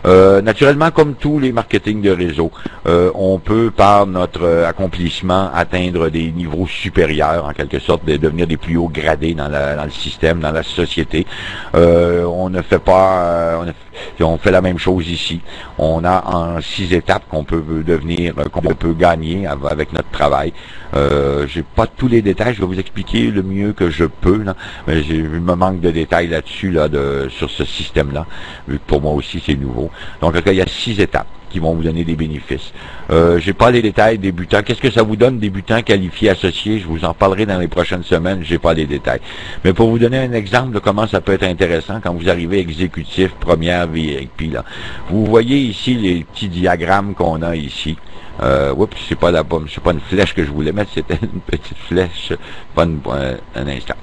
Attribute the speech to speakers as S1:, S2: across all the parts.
S1: Naturellement, comme tous les marketing de réseau, on peut, par notre accomplissement, atteindre des niveaux supérieurs, en quelque sorte, de devenir des plus hauts gradés dans le système, dans la société. On ne fait pas... on fait la même chose ici. On a en 6 étapes qu'on peut devenir, qu'on peut gagner avec notre travail. J'ai pas tous les détails, je vais vous expliquer le mieux que je peux, là, mais il me manque de détails là-dessus, là, sur ce système-là, vu que pour moi aussi c'est nouveau. Donc il y a 6 étapes qui vont vous donner des bénéfices. J'ai pas les détails débutants. Qu'est-ce que ça vous donne, débutant, qualifié, associé? Je vous en parlerai dans les prochaines semaines, j'ai pas les détails. Mais pour vous donner un exemple de comment ça peut être intéressant quand vous arrivez exécutif, première VIP, là. Vous voyez ici les petits diagrammes qu'on a ici. Oups, c'est pas une flèche que je voulais mettre, c'était une petite flèche. Pas un instant.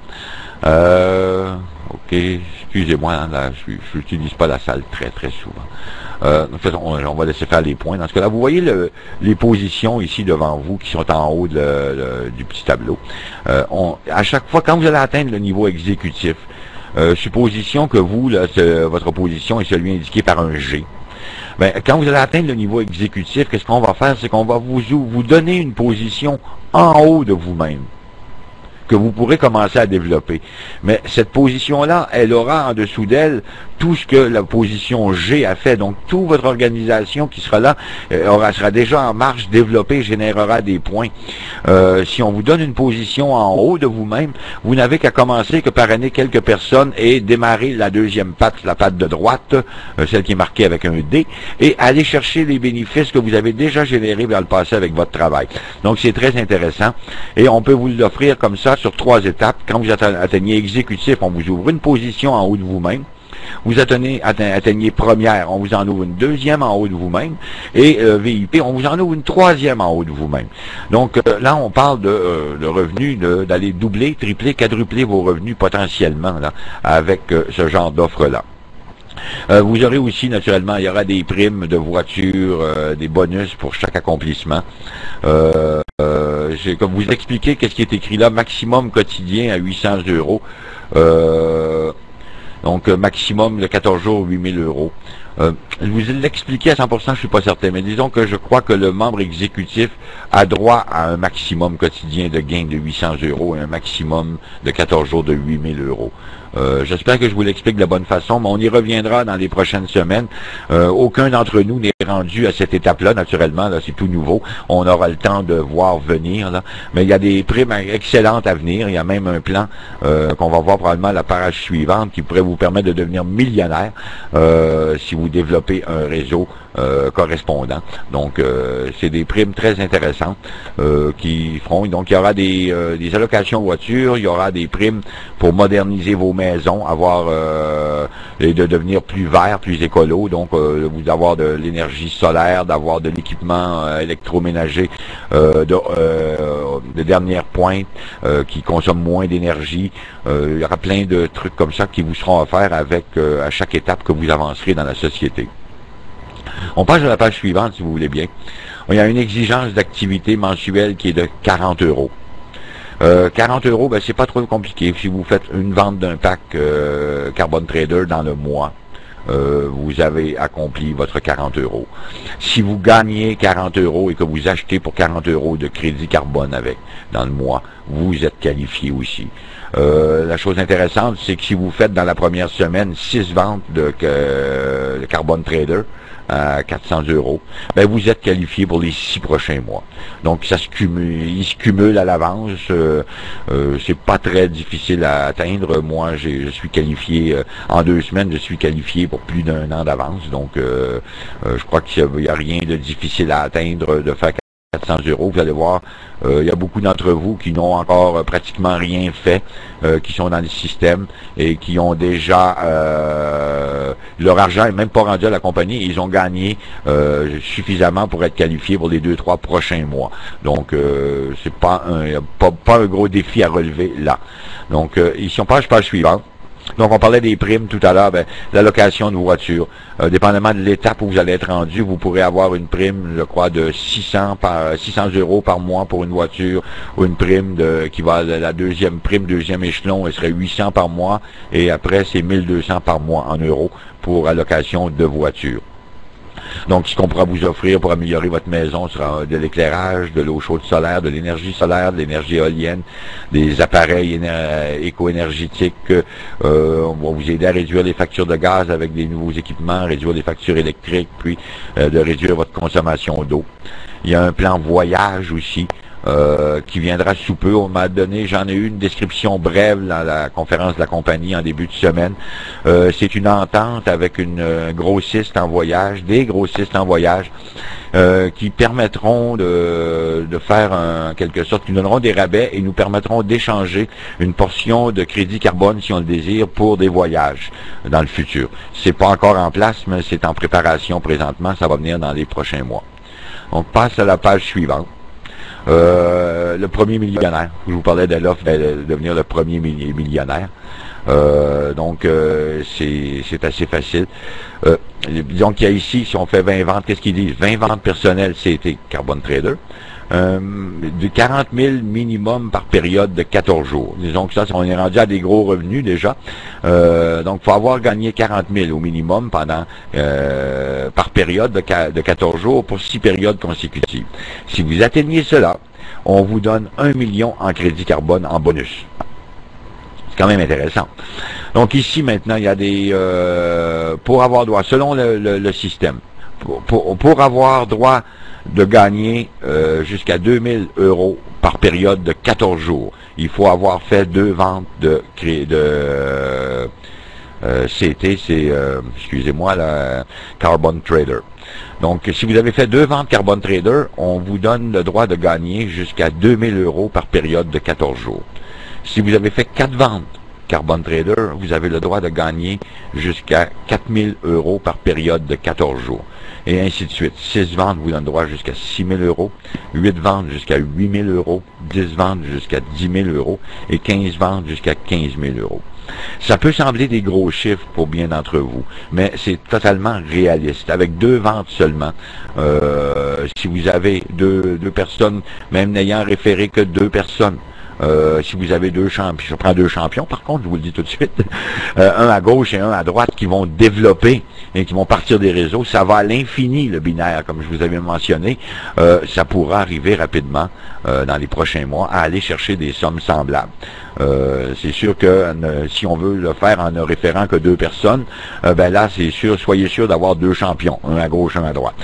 S1: Ok, excusez-moi, hein, là, je n'utilise pas la salle très souvent. De toute façon, on va laisser faire les points. Dans ce cas-là, vous voyez les positions ici devant vous qui sont en haut du petit tableau. À chaque fois, quand vous allez atteindre le niveau exécutif, supposition que vous, là, votre position est celui indiqué par un G. Ben, quand vous allez atteindre le niveau exécutif, qu'est-ce qu'on va faire? C'est qu'on va vous donner une position en haut de vous-même, que vous pourrez commencer à développer. Mais cette position-là, elle aura en dessous d'elle tout ce que la position G a fait. Donc, toute votre organisation qui sera là sera déjà en marche, développée, générera des points. Si on vous donne une position en haut de vous-même, vous n'avez qu'à commencer que par année quelques personnes et démarrer la deuxième patte, la patte de droite, celle qui est marquée avec un D, et aller chercher les bénéfices que vous avez déjà générés dans le passé avec votre travail. Donc, c'est très intéressant. Et on peut vous l'offrir comme ça sur 3 étapes. Quand vous atteignez exécutif, on vous ouvre une position en haut de vous-même. Vous atteignez première, on vous en ouvre une deuxième en haut de vous-même. Et VIP, on vous en ouvre une troisième en haut de vous-même. Donc là, on parle de revenus, d'aller doubler, tripler, quadrupler vos revenus potentiellement là, avec ce genre d'offre-là. Vous aurez aussi, naturellement, il y aura des primes de voiture, des bonus pour chaque accomplissement. J'ai comme vous expliquer qu'est-ce qui est écrit là, maximum quotidien à 800 €. Donc, maximum de 14 jours, 8 000 €. Je vous ai l'expliqué à 100%, je suis pas certain, mais disons que je crois que le membre exécutif a droit à un maximum quotidien de gain de 800 € et un maximum de 14 jours de 8 000 €. J'espère que je vous l'explique de la bonne façon, mais on y reviendra dans les prochaines semaines. Aucun d'entre nous n'est rendu à cette étape-là, naturellement, là, c'est tout nouveau. On aura le temps de voir venir, là. Mais il y a des primes excellentes à venir. Il y a même un plan qu'on va voir probablement à la page suivante qui pourrait vous permettre de devenir millionnaire si vous développez un réseau correspondant. Donc, c'est des primes très intéressantes qui feront. Donc, il y aura des allocations voitures, il y aura des primes pour moderniser vos maisons, et de devenir plus vert, plus écolo, donc vous avoir de l'énergie solaire, d'avoir de l'équipement électroménager de dernière pointe qui consomme moins d'énergie. Il y aura plein de trucs comme ça qui vous seront offerts avec à chaque étape que vous avancerez dans la société. On passe à la page suivante, si vous voulez bien. Il y a une exigence d'activité mensuelle qui est de 40 €. 40 €, ben, c'est pas trop compliqué. Si vous faites une vente d'un pack Carbon Trader dans le mois, vous avez accompli votre 40 €. Si vous gagnez 40 € et que vous achetez pour 40 € de crédit carbone avec dans le mois, vous êtes qualifié aussi. La chose intéressante, c'est que si vous faites dans la première semaine 6 ventes de Carbon Trader à 400 €, ben vous êtes qualifié pour les 6 prochains mois. Donc ça se cumule, il se cumule à l'avance. C'est pas très difficile à atteindre. Moi, je suis qualifié en 2 semaines, je suis qualifié pour plus d'1 an d'avance. Donc je crois qu'il n'y a rien de difficile à atteindre de faire 400 €. Vous allez voir, il y a beaucoup d'entre vous qui n'ont encore pratiquement rien fait, qui sont dans le système et qui ont déjà leur argent n'est même pas rendu à la compagnie. Ils ont gagné suffisamment pour être qualifiés pour les 2-3 prochains mois. Donc c'est pas un gros défi à relever là. Donc ici on passe page suivante. Donc, on parlait des primes tout à l'heure, l'allocation de voiture. Dépendamment de l'étape où vous allez être rendu, vous pourrez avoir une prime, je crois, de 600 € par mois pour une voiture, ou une prime qui va, la deuxième prime, deuxième échelon, elle serait 800 par mois, et après, c'est 1200 par mois en euros pour allocation de voiture. Donc, ce qu'on pourra vous offrir pour améliorer votre maison sera de l'éclairage, de l'eau chaude solaire, de l'énergie solaire, de l'énergie éolienne, des appareils éco-énergétiques. On va vous aider à réduire les factures de gaz avec des nouveaux équipements, réduire les factures électriques, puis de réduire votre consommation d'eau. Il y a un plan voyage aussi. Qui viendra sous peu. On m'a donné, j'en ai eu une description brève dans la conférence de la compagnie en début de semaine. C'est une entente avec une grossiste en voyage, des grossistes en voyage, qui permettront de faire en quelque sorte, qui nous donneront des rabais et nous permettront d'échanger une portion de crédit carbone, si on le désire, pour des voyages dans le futur. C'est pas encore en place, mais c'est en préparation présentement. Ça va venir dans les prochains mois. On passe à la page suivante. Le premier millionnaire. Je vous parlais de l'offre de devenir le premier millionnaire. Donc, c'est assez facile. Disons qu'il y a ici, si on fait 20 ventes, qu'est-ce qu'ils disent? 20 ventes personnelles, c'était Carbon Trader. De 40 000 minimum par période de 14 jours. Disons que ça, on est rendu à des gros revenus déjà. Donc, il faut avoir gagné 40 000 au minimum pendant par période de 14 jours pour 6 périodes consécutives. Si vous atteignez cela, on vous donne 1 million en crédit carbone en bonus. C'est quand même intéressant. Donc ici, maintenant, il y a des... pour avoir droit, selon le système, pour avoir droit de gagner jusqu'à 2000 € par période de 14 jours, il faut avoir fait 2 ventes de CT, c'est, excusez-moi, la Carbon Trader. Donc, si vous avez fait 2 ventes Carbon Trader, on vous donne le droit de gagner jusqu'à 2000 € par période de 14 jours. Si vous avez fait 4 ventes Carbon Trader, vous avez le droit de gagner jusqu'à 4000 € par période de 14 jours. Et ainsi de suite. 6 ventes vous donnent droit jusqu'à 6000 €, 8 ventes jusqu'à 8000 €, 10 ventes jusqu'à 10 000 € et 15 ventes jusqu'à 15 000 €. Ça peut sembler des gros chiffres pour bien d'entre vous, mais c'est totalement réaliste. Avec 2 ventes seulement, si vous avez deux personnes, même n'ayant référé que 2 personnes, si vous avez 2 champions, je prends 2 champions, par contre, je vous le dis tout de suite, un à gauche et un à droite qui vont développer et qui vont partir des réseaux, ça va à l'infini, le binaire, comme je vous avais mentionné, ça pourra arriver rapidement dans les prochains mois à aller chercher des sommes semblables. C'est sûr que si on veut le faire en ne référant que 2 personnes, ben là, c'est sûr, soyez sûr d'avoir 2 champions, un à gauche, un à droite.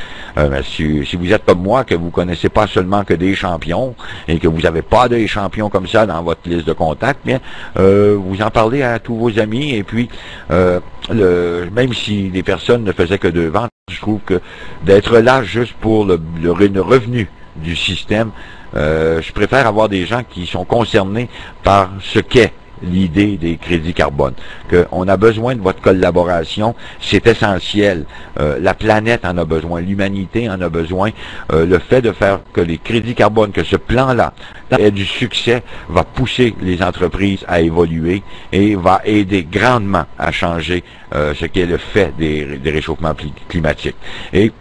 S1: Si vous êtes comme moi, que vous connaissez pas seulement que des champions et que vous n'avez pas des champions comme ça dans votre liste de contacts, bien, vous en parlez à tous vos amis et puis même si les personnes ne faisaient que 2 ventes, je trouve que d'être là juste pour le revenu du système, je préfère avoir des gens qui sont concernés par ce qu'est l'idée des crédits carbone, qu'on a besoin de votre collaboration, c'est essentiel. La planète en a besoin, l'humanité en a besoin. Le fait de faire que les crédits carbone, que ce plan-là ait du succès, va pousser les entreprises à évoluer et va aider grandement à changer ce qui est le fait des réchauffements climatiques. Et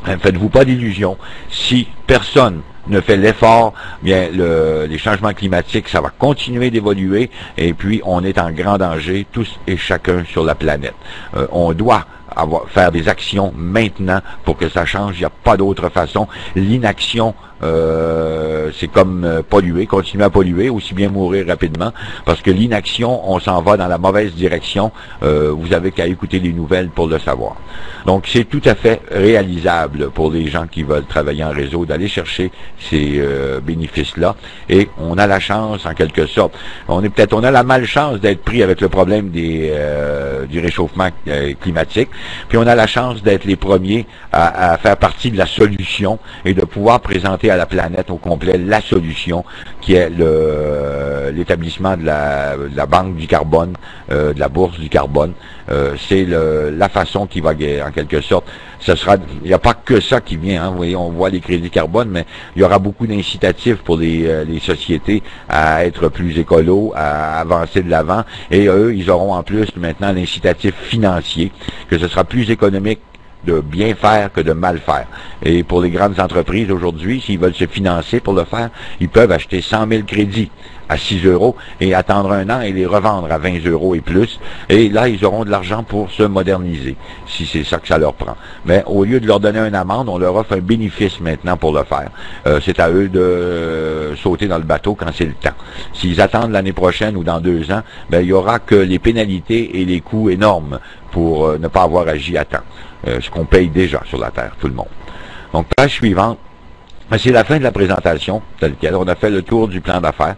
S1: faites-vous pas d'illusions, si personne ne fait l'effort, bien les changements climatiques, ça va continuer d'évoluer et puis on est en grand danger, tous et chacun sur la planète. On doit faire des actions maintenant pour que ça change, il n'y a pas d'autre façon. L'inaction, c'est comme polluer, continuer à polluer, aussi bien mourir rapidement, parce que l'inaction, on s'en va dans la mauvaise direction, vous avez qu'à écouter les nouvelles pour le savoir. Donc c'est tout à fait réalisable pour les gens qui veulent travailler en réseau d'aller chercher ces bénéfices-là, et on a la chance, en quelque sorte, on a la malchance d'être pris avec le problème du réchauffement climatique, puis on a la chance d'être les premiers à faire partie de la solution et de pouvoir présenter à la planète au complet la solution qui est l'établissement de la banque du carbone, de la bourse du carbone. C'est la façon qui va, en quelque sorte, il n'y a pas que ça qui vient, hein, vous voyez, on voit les crédits carbone, mais il y aura beaucoup d'incitatifs pour les sociétés à être plus écolos, à avancer de l'avant, et eux, ils auront en plus maintenant l'incitatif financier, que ce sera plus économique de bien faire que de mal faire. Et pour les grandes entreprises aujourd'hui, s'ils veulent se financer pour le faire, ils peuvent acheter 100 000 crédits à 6 euros et attendre un an et les revendre à 20 euros et plus. Et là, ils auront de l'argent pour se moderniser, si c'est ça que ça leur prend. Mais au lieu de leur donner une amende, on leur offre un bénéfice maintenant pour le faire. C'est à eux de sauter dans le bateau quand c'est le temps. S'ils attendent l'année prochaine ou dans 2 ans, ben, il y aura que les pénalités et les coûts énormes pour ne pas avoir agi à temps. Ce qu'on paye déjà sur la Terre, tout le monde. Donc, page suivante. C'est la fin de la présentation, telle quelle. On a fait le tour du plan d'affaires.